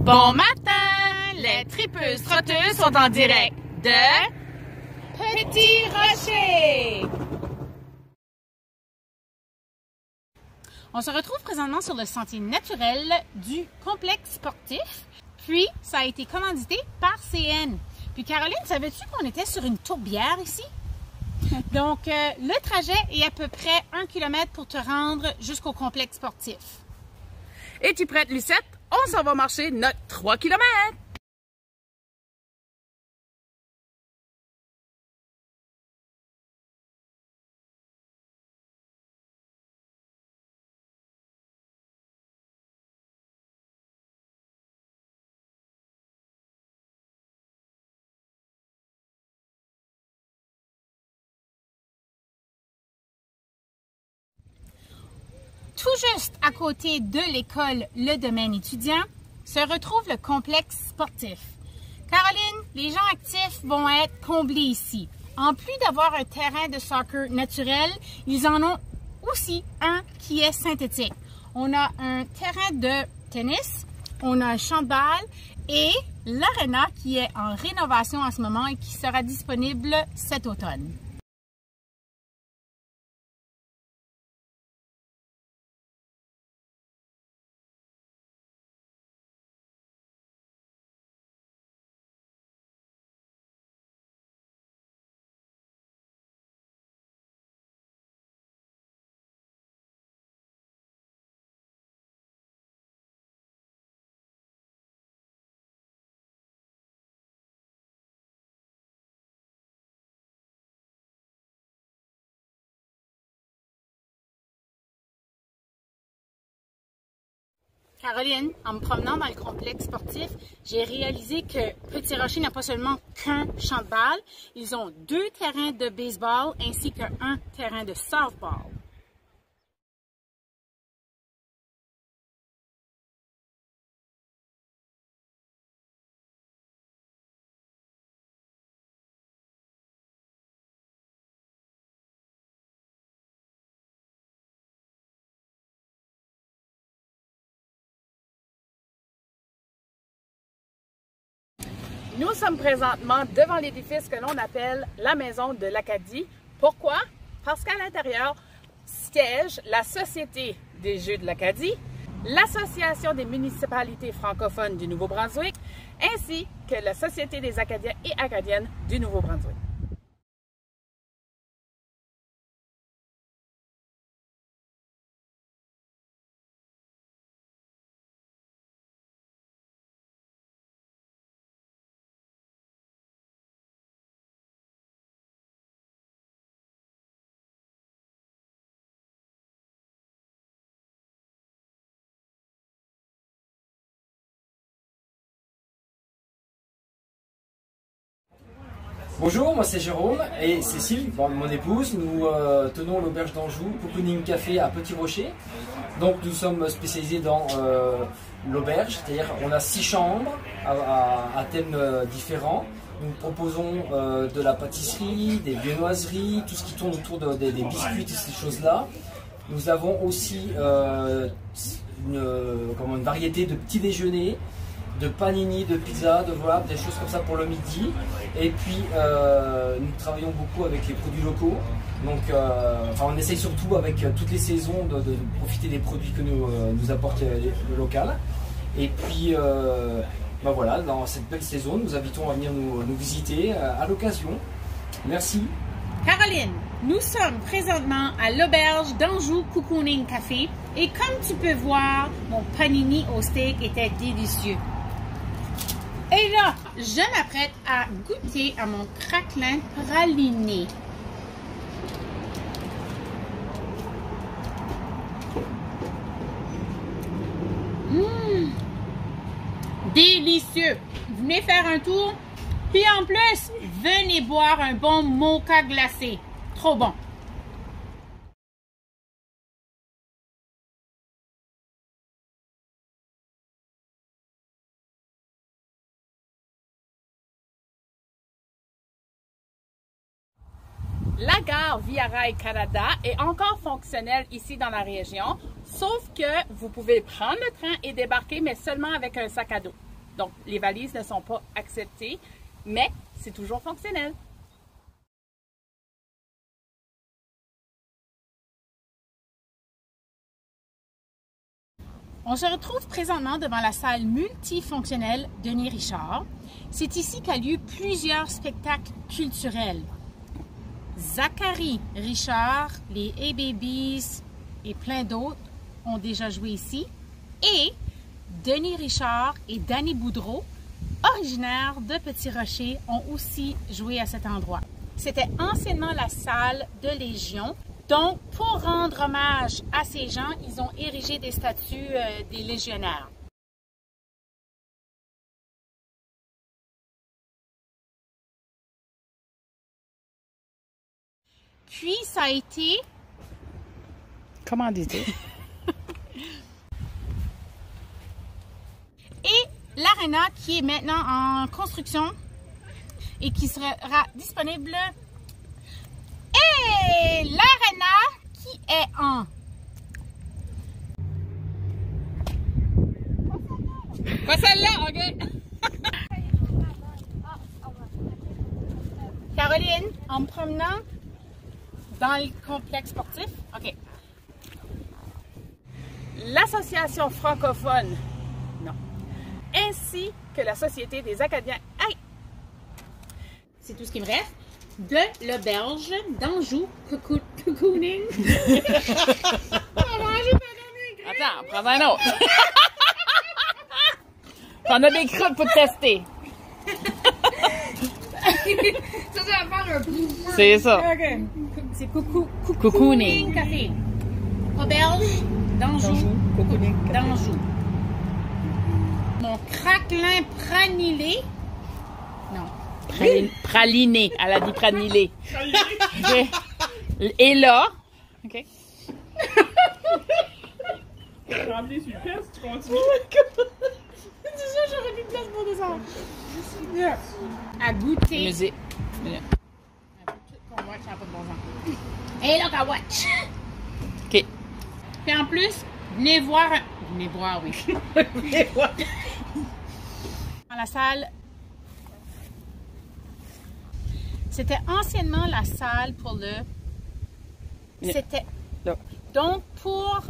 Bon matin! Les tripeuses trotteuses sont en direct de Petit Rocher! On se retrouve présentement sur le sentier naturel du complexe sportif. Puis, ça a été commandité par CN. Puis Caroline, savais-tu qu'on était sur une tourbière ici? Donc, le trajet est à peu près 1 km pour te rendre jusqu'au complexe sportif. Es-tu prête, Lucette? On s'en va marcher notre 3 km! Tout juste à côté de l'école Le Domaine étudiant se retrouve le complexe sportif. Caroline, les gens actifs vont être comblés ici. En plus d'avoir un terrain de soccer naturel, ils en ont aussi un qui est synthétique. On a un terrain de tennis, on a un champ de balle et l'aréna qui est en rénovation en ce moment et qui sera disponible cet automne. Caroline, en me promenant dans le complexe sportif, j'ai réalisé que Petit Rocher n'a pas seulement qu'un champ de balle, ils ont 2 terrains de baseball ainsi qu'un terrain de softball. Nous sommes présentement devant l'édifice que l'on appelle la Maison de l'Acadie. Pourquoi? Parce qu'à l'intérieur siège la Société des Jeux de l'Acadie, l'Association des municipalités francophones du Nouveau-Brunswick, ainsi que la Société des Acadiens et Acadiennes du Nouveau-Brunswick. Bonjour, moi c'est Jérôme et Cécile, mon épouse. Nous tenons l'auberge d'Anjou, Cocooning Café à Petit Rocher. Donc nous sommes spécialisés dans l'auberge, c'est-à-dire on a 6 chambres à thèmes différents. Nous proposons de la pâtisserie, des viennoiseries, tout ce qui tourne autour des biscuits et ces choses-là. Nous avons aussi une variété de petits déjeuners, de panini, de pizza, voilà, des choses comme ça pour le midi. Et puis nous travaillons beaucoup avec les produits locaux. Donc on essaye surtout avec toutes les saisons de profiter des produits que nous apporte le local. Et puis voilà, dans cette belle saison, nous invitons à venir nous visiter à l'occasion. Merci. Caroline, nous sommes présentement à l'auberge d'Anjou Cocooning Café et comme tu peux voir, mon panini au steak était délicieux. Et là, je m'apprête à goûter à mon craquelin praliné. Délicieux! Venez faire un tour. Puis en plus, venez boire un bon mocha glacé. Trop bon! La gare Via Rail Canada est encore fonctionnelle ici dans la région, sauf que vous pouvez prendre le train et débarquer, mais seulement avec un sac à dos. Donc, les valises ne sont pas acceptées, mais c'est toujours fonctionnel. On se retrouve présentement devant la salle multifonctionnelle Denis Richard. C'est ici qu'a lieu plusieurs spectacles culturels. Zachary Richard, les A-Babies et plein d'autres ont déjà joué ici. Et Denis Richard et Danny Boudreau, originaires de Petit Rocher, ont aussi joué à cet endroit. C'était anciennement la salle de Légion. Donc, pour rendre hommage à ces gens, ils ont érigé des statues des légionnaires. Puis, ça a été... Comment dit-il? Et l'aréna qui est maintenant en construction et qui sera disponible. Et l'aréna qui est en... Pas celle-là, OK? Caroline, en me promenant dans le complexe sportif, OK. L'Association francophone, non, ainsi que la Société des Acadiens, hey! C'est tout ce qui me reste. De l'auberge d'Anjou, cocooning. Attends, prends un autre. On a des croûtes pour tester. Ça va faire un bout. C'est ça. Okay. C'est Cocooning. Café. Auberge d'Anjou. Cocooning. D'Anjou. Mon craquelin pranilé. Non. Praliné. Elle a dit pranilé. Et là. OK. Trembler sur le peste, tu continues. C'est ça, j'aurais plus de place pour descendre. À goûter. Musique. Qu'on watch, ça n'a pas de bon sens. Et là, qu'à watch. OK. Puis en plus, venez voir. Venez voir, oui. Dans la salle. C'était anciennement la salle pour le. C'était. Là. Donc, pour